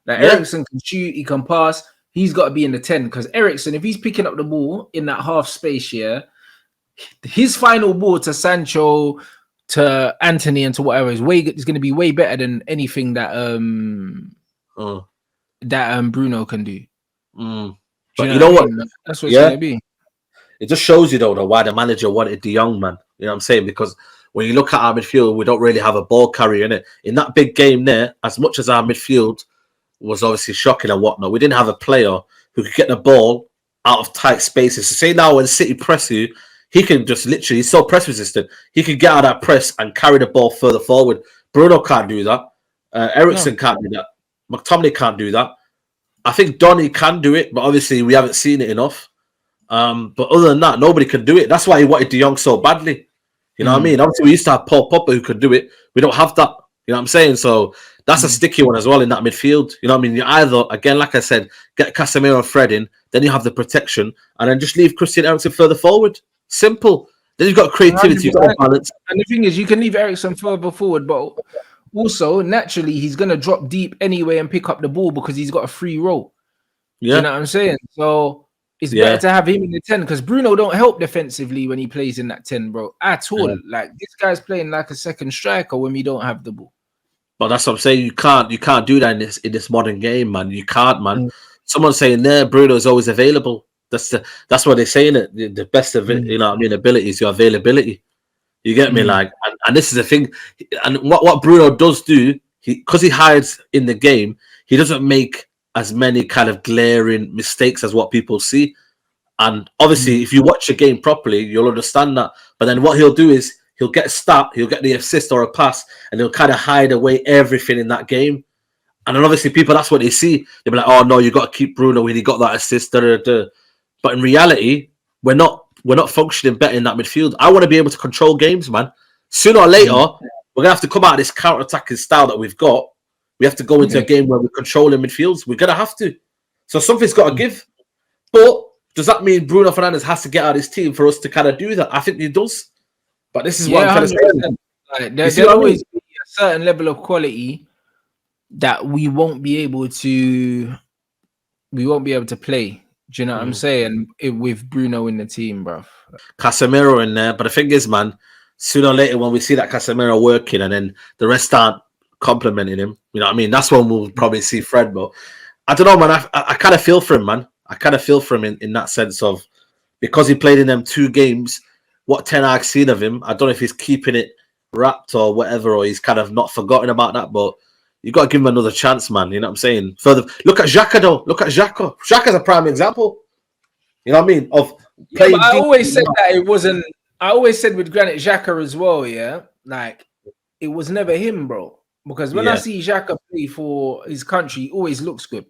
Like Yeah. ERIKSEN can shoot, he can pass. He's got to be in the 10 because ERIKSEN, if he's picking up the ball in that half space, his final ball to Sancho, to Anthony, and to whatever is going to be way better than anything that Bruno can do. But you know what? That's what it's going to be. It just shows you, though, why the manager wanted De Jong, man. You know what I'm saying? Because when you look at our midfield, we don't really have a ball carrier in it. In that big game there, as much as our midfield was obviously shocking and whatnot, we didn't have a player who could get the ball out of tight spaces. So say now when City press you, he can just literally, he's so press resistant, he can get out of that press and carry the ball further forward. Bruno can't do that. ERIKSEN can't do that. McTominay can't do that. I think Donny can do it, but obviously we haven't seen it enough. But other than that, nobody can do it. That's why he wanted De Jong so badly. You know what I mean? Obviously, we used to have Paul Pogba who could do it. We don't have that. You know what I'm saying? So that's a sticky one as well in that midfield. You know what I mean? You either, again, like I said, get Casemiro and Fred in, then you have the protection, and then just leave Christian Eriksen further forward. Simple. Then you've got creativity, you've got balance. And the thing is, you can leave Eriksen further forward, but also, naturally, he's going to drop deep anyway and pick up the ball because he's got a free role. Yeah. You know what I'm saying? So it's better to have him in the 10 because Bruno don't help defensively when he plays in that 10, bro, at all. Yeah. Like, this guy's playing like a second striker when we don't have the ball. But that's what I'm saying. You can't do that in this modern game, man. You can't, man. Someone's saying there, Bruno is always available. That's what they're saying. It the best of it, you know what I mean, ability is your availability. You get me, like, and this is the thing. And what Bruno does do, because he hides in the game, he doesn't make as many kind of glaring mistakes as what people see. And obviously, if you watch a game properly, you'll understand that. But then what he'll do is he'll get a stat, he'll get the assist or a pass, and he'll kind of hide away everything in that game. And then obviously people, that's what they see. They'll be like, oh no, you got to keep Bruno when he got that assist. But in reality, we're not functioning better in that midfield. I want to be able to control games, man. Sooner or later, we're going to have to come out of this counter-attacking style that we've got. We have to go into a game where we're controlling midfields. We're going to have to. So something's got to give. But does that mean Bruno Fernandes has to get out of his team for us to kind of do that? I think he does. But this is what I'm trying to say. Like, there'll always be a certain level of quality that we won't be able to play. Do you know what I'm saying? With Bruno in the team, bro. Casemiro in there. But the thing is, man, sooner or later when we see that Casemiro working and then the rest aren't complimenting him, you know what I mean? That's when we'll probably see Fred. But I don't know, man. I kind of feel for him, man. I kind of feel for him in that sense of, because he played in them 2 games, what Ten Hag's seen of him, I don't know if he's keeping it wrapped or whatever, or he's kind of not forgotten about that, but you got to give him another chance, man. You know what I'm saying? Further, look at Xhaka, though. Look at Xhaka. Xhaka's a prime example. You know what I mean? Of playing. I always said that it wasn't. I always said with Granit Xhaka as well, like it was never him, bro. Because when I see Xhaka play for his country, he always looks good.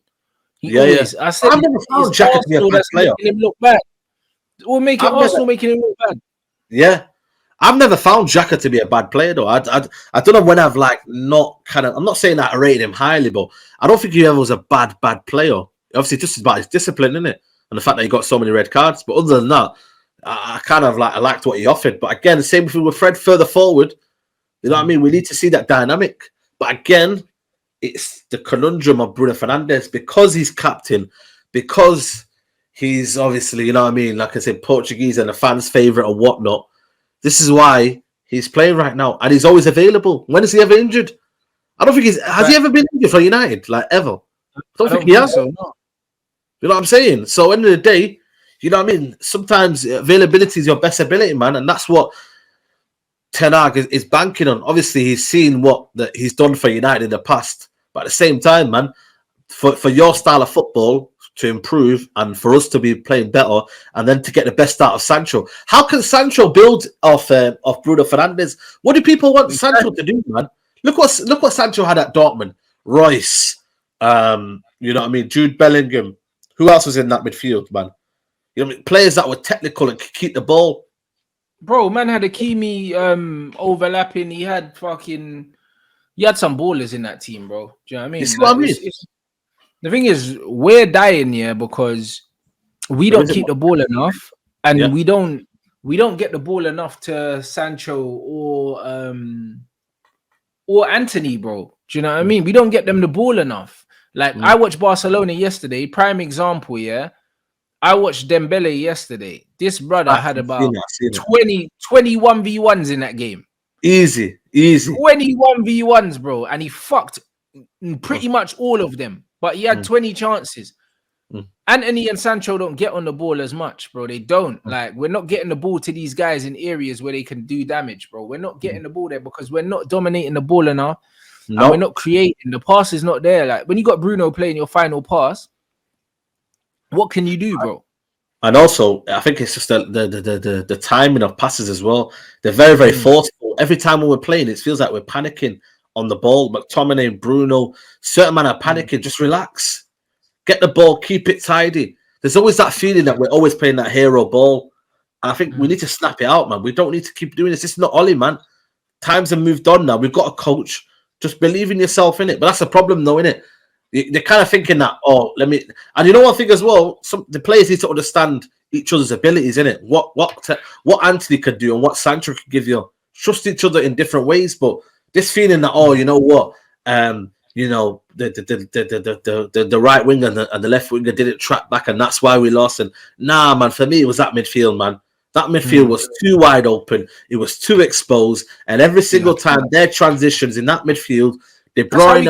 I said I've never found Xhaka to be a bad player. Making him look bad. Or making Arsenal making him look bad. Yeah. I've never found Xhaka to be a bad player, though. I don't know when I've not kind of. I'm not saying that I rated him highly, but I don't think he ever was a bad player. Obviously, just about his discipline, isn't it? And the fact that he got so many red cards. But other than that, I kind of I liked what he offered. But again, the same thing with Fred further forward. You know what I mean? We need to see that dynamic. But again, it's the conundrum of Bruno Fernandes, because he's captain, because he's obviously, you know what I mean, like I said, Portuguese and the fans' favourite or whatnot. This is why he's playing right now, and he's always available. When is he ever injured? I don't think has he ever been injured for United, like ever? I don't think he has. So, no. You know what I'm saying? So, end of the day, you know what I mean? Sometimes availability is your best ability, man, and that's what Ten Hag is banking on. Obviously, he's seen what he's done for United in the past, but at the same time, man, for your style of football to improve and for us to be playing better and then to get the best out of Sancho. How can Sancho build off Bruno Fernandes? What do people want Sancho to do, man? Look what Sancho had at Dortmund. Royce, you know what I mean? Jude Bellingham. Who else was in that midfield, man? You know what I mean? Players that were technical and could keep the ball. Bro, man had a Kimi overlapping. He had some ballers in that team, bro. Do you know what I mean? You see what I mean? The thing is, we're dying here because we don't keep the ball enough, and we don't get the ball enough to Sancho or Anthony, bro. Do you know what I mean? We don't get them the ball enough. Like I watched Barcelona yesterday. Prime example, yeah. I watched Dembele yesterday. This brother had about I've seen it. 21 v1s in that game. Easy. 21 v1s, bro, and he fucked pretty Mm, much all of them. But he had mm, 20 chances. mm, Anthony and Sancho don't get on the ball as much, bro. They don't. mm, Like, we're not getting the ball to these guys in areas where they can do damage, bro. We're not mm. getting the ball there because we're not dominating the ball enough and we're No. not creating. The pass is not there. Like, when you got Bruno playing your final pass, what can you do, bro? And also, I think it's just the timing of passes as well. They're very, very forceful. Every time when we're playing, it feels like we're panicking on the ball. McTominay, Bruno, certain man are panicking. Just relax. Get the ball, keep it tidy. There's always that feeling that we're always playing that hero ball. And I think we need to snap it out, man. We don't need to keep doing this. It's not Ollie, man. Times have moved on now. We've got a coach. Just believe in yourself, in it. But that's the problem, though, innit? They're kind of thinking that, let me. And you know one thing as well, the players need to understand each other's abilities, innit? What Anthony could do and what Sancho could give you. Trust each other in different ways. But this feeling that, you know what, you know, the right winger and the left winger didn't track back, and that's why we lost. And nah, man, for me it was that midfield, man. That midfield was too wide open. It was too exposed, and every single time their transitions in that midfield, De Bruyne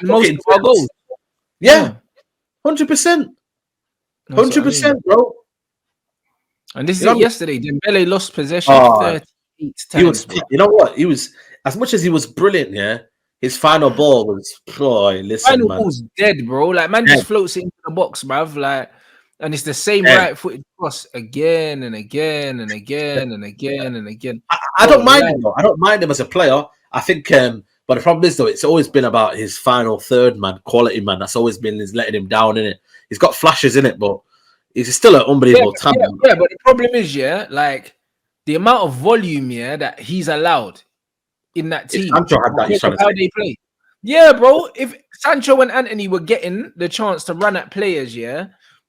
most of our goals. Yeah, 100%, 100%, bro. And this is it yesterday. Dembele lost possession 38 times. He was, you know what? He was, as much as he was brilliant, yeah. His final ball was, final ball's dead, bro. Like, man just floats it into the box, bruv. Like, and it's the same right-footed cross again and again and again and again and again. I don't mind him, though. I don't mind him as a player. I think, but the problem is, though, it's always been about his final third, man, quality, man. That's always been his letting him down, innit? He's got flashes in it, but he's still an unbelievable talent. Yeah, but the problem is, like, the amount of volume, that he's allowed in that team. Sancho had that, how they play. Yeah, bro. If Sancho and Anthony were getting the chance to run at players,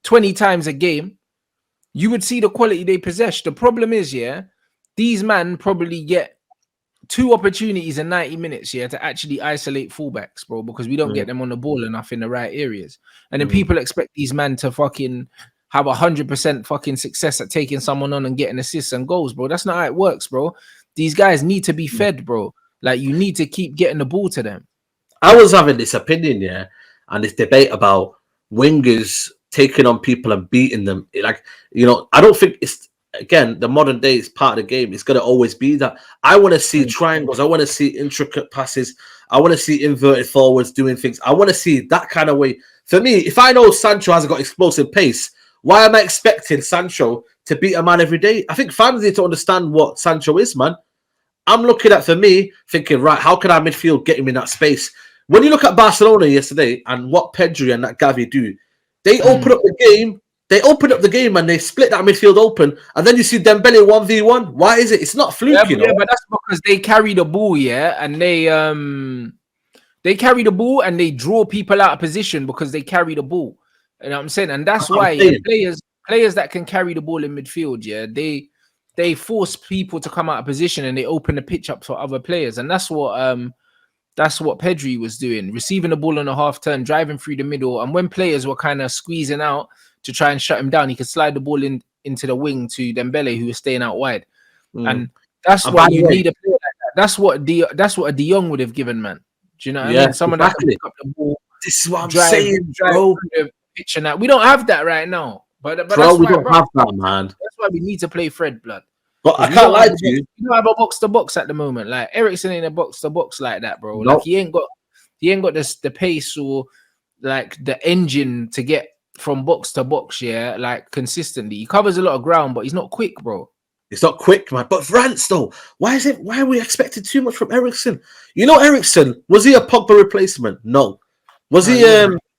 20 times a game, you would see the quality they possess. The problem is, these men probably get 2 opportunities in 90 minutes, to actually isolate fullbacks, bro, because we don't get them on the ball enough in the right areas. And then people expect these men to fucking have 100% fucking success at taking someone on and getting assists and goals, bro. That's not how it works, bro. These guys need to be fed, bro. Like, you need to keep getting the ball to them. I was having this opinion, and this debate about wingers taking on people and beating them. Like, you know, I don't think it's, again, the modern day is part of the game. It's going to always be that. I want to see triangles. I want to see intricate passes. I want to see inverted forwards doing things. I want to see that kind of way. For me, if I know Sancho hasn't got explosive pace, why am I expecting Sancho to beat a man every day? I think fans need to understand what Sancho is, man. I'm looking at, for me, thinking, right, how can our midfield get him in that space? When you look at Barcelona yesterday and what Pedri and that Gavi do, they open up the game. They open up the game and they split that midfield open. And then you see Dembele 1v1. Why is it? It's not fluke, you know? Yeah, but that's because they carry the ball, and they carry the ball and they draw people out of position because they carry the ball. You know what I'm saying? And that's why players that can carry the ball in midfield, they force people to come out of position and they open the pitch up for other players. And that's what Pedri was doing, receiving the ball on a half turn, driving through the middle. And when players were kind of squeezing out to try and shut him down, he could slide the ball into the wing to Dembele, who was staying out wide. And that's why you need a player like that. That's what a De Jong would have given, man. Do you know what I mean? Someone that can pick up the ball. This is what I'm saying, bro. The pitch and that. We don't have that right now. But bro, we don't have that, man. That's why we need to play Fred, blood. But I can't lie to you. You don't have a box to box at the moment. Like, ERIKSEN ain't a box to box like that, bro. Nope. Like, he ain't got the pace or like the engine to get from box to box, like consistently. He covers a lot of ground, but he's not quick, bro. It's not quick, man. But Rants, though, why are we expecting too much from ERIKSEN? You know, ERIKSEN, was he a Pogba replacement? No. Was he?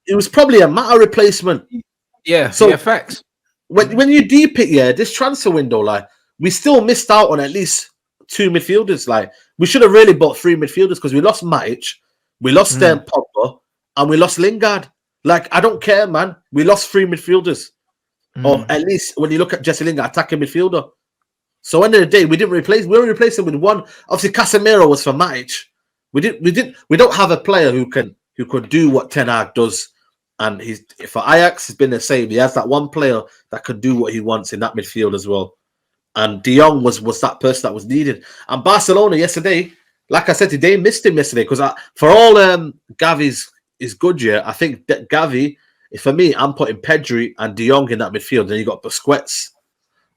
It was probably a Mata replacement. Yeah. So facts. When you deep it, this transfer window, like, we still missed out on at least 2 midfielders. Like, we should have really bought 3 midfielders because we lost Matic, we lost Pogba, and we lost Lingard. Like, I don't care, man. We lost 3 midfielders, or at least when you look at Jesse Lingard, attacking midfielder. So end of the day, we didn't replace. We only replaced him with one. Obviously, Casemiro was for Matic. We don't have a player who can who could do what Ten Hag does. And he's for Ajax, it's been the same. He has that one player that can do what he wants in that midfield as well. And De Jong was that person that was needed. And Barcelona yesterday, like I said, they missed him yesterday because for all Gavi's is good, yeah. I think that Gavi, for me, I'm putting Pedri and De Jong in that midfield. Then you got Busquets.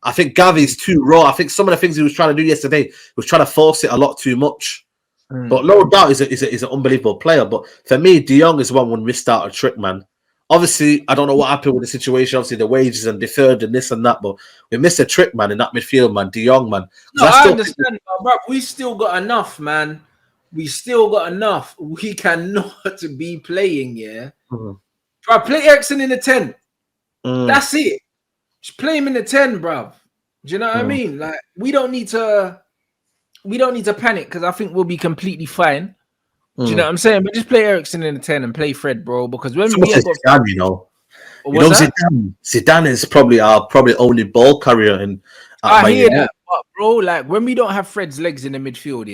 I think Gavi's too raw. I think some of the things he was trying to do yesterday, he was trying to force it a lot too much. But no doubt he's an unbelievable player. But for me, De Jong is one when missed out a trick, man. Obviously, I don't know what happened with the situation. Obviously, the wages and deferred and this and that. But we missed a trick, man, in that midfield, man. De Jong, man. No, I understand, bro. We still got enough, man. We still got enough. We cannot be playing, yeah. Bro, play ERIKSEN in the 10. That's it. Just play him in the 10, bro. Do you know what I mean? Like, we don't need to panic because I think we'll be completely fine. Do you know what I'm saying? But just play ERIKSEN in the 10 and play Fred, bro. Because when we have got Zidane, Zidane is probably our only ball carrier in. I hear that, but bro, like when we don't have Fred's legs in the midfield,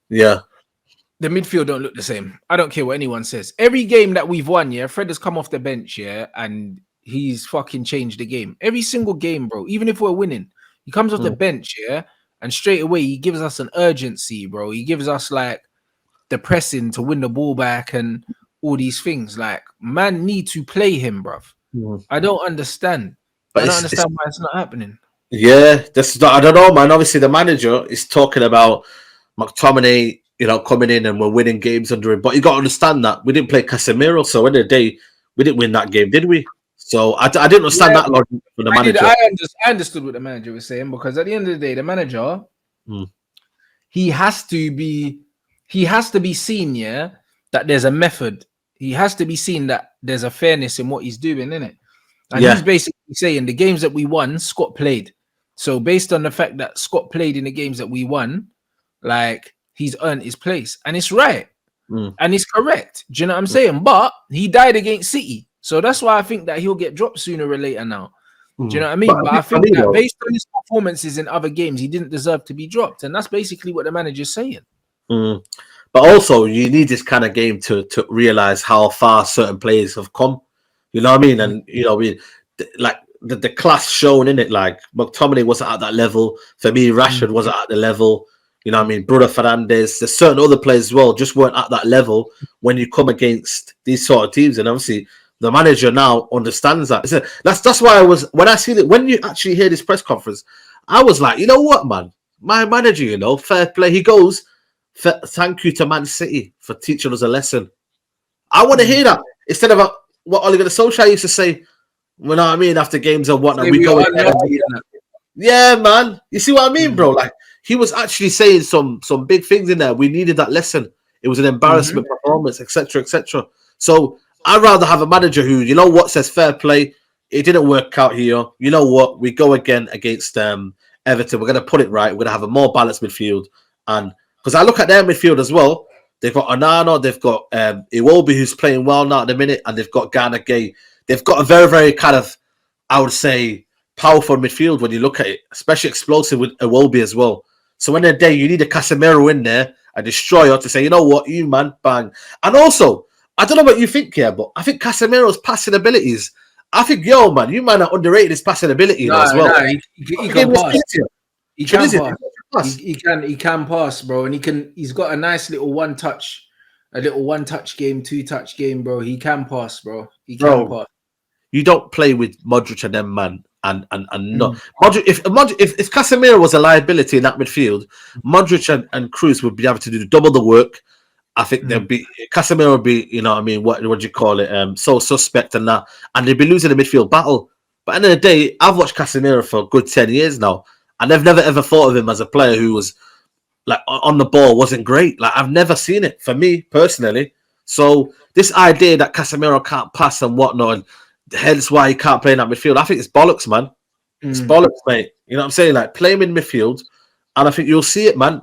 yeah, the midfield don't look the same. I don't care what anyone says. Every game that we've won, Fred has come off the bench, and he's fucking changed the game. Every single game, bro. Even if we're winning, he comes off the bench, and straight away he gives us an urgency, bro. He gives us like the pressing to win the ball back and all these things. Like, man need to play him, bruv. I don't understand. But I don't understand why it's not happening. Yeah, I don't know, man. Obviously, the manager is talking about McTominay, coming in and we're winning games under him. But you got to understand that we didn't play Casemiro, so in the day we didn't win that game, did we? So I didn't understand that logic for the manager. I understood what the manager was saying because at the end of the day, the manager, he has to be seen, that there's a method. He has to be seen that there's a fairness in what he's doing, innit? And he's basically saying the games that we won, Scott played. So based on the fact that Scott played in the games that we won, like he's earned his place. And it's right. And it's correct. Do you know what I'm saying? But he died against City. So that's why I think that he'll get dropped sooner or later now. Do you know what I mean? But I think that based on his performances in other games, he didn't deserve to be dropped. And that's basically what the manager's saying. But also, you need this kind of game to realize how far certain players have come. You know what I mean? And, like the class shown in it, like McTominay wasn't at that level. For me, Rashford wasn't at the level. You know what I mean? Bruno Fernandes, there's certain other players as well, just weren't at that level when you come against these sort of teams. And obviously, the manager now understands that. That's why when I see that, when you actually hear this press conference, I was like, you know what, man? My manager, fair play. He goes, thank you to Man City for teaching us a lesson. I want to hear that instead of what Ole Gunnar Solskjaer used to say. You know what I mean? After games and whatnot, we go. Yeah, man. You see what I mean, bro? Like he was actually saying some big things in there. We needed that lesson. It was an embarrassment performance, etc., etc. So I'd rather have a manager who, says fair play. It didn't work out here. You know what? We go again against Everton. We're going to put it right. We're going to have a more balanced midfield. And because I look at their midfield as well, they've got Onana, they've got Iwobi, who's playing well now at the minute, and they've got Gana Gay. They've got a very, very kind of, I would say, powerful midfield when you look at it, especially explosive with Iwobi as well. So in the day, you need a Casemiro in there, a destroyer, to say, you know what, you man, bang. And also, I don't know what you think here, but I think Casemiro's passing abilities, I think, man, you might have underrated his passing ability as well. No, he can pass. He can pass. He can pass, bro, and he's got a nice little one touch game, 2-touch game, bro. He can pass, bro. He can pass. You don't play with Modric and them, man, and not Modric. If Casemiro was a liability in that midfield, Modric and Kroos would be able to do double the work. I think they'd be Casemiro would be, you know what I mean, what do you call it? So suspect and that, and they'd be losing the midfield battle. But at the end of the day, I've watched Casemiro for a good 10 years now. And I've never ever thought of him as a player who was like on the ball wasn't great. Like I've never seen it for me personally. So this idea that Casemiro can't pass and whatnot, and hence why he can't play in that midfield, I think it's bollocks, man. It's bollocks, mate. You know what I'm saying? Like play him in midfield, and I think you'll see it, man.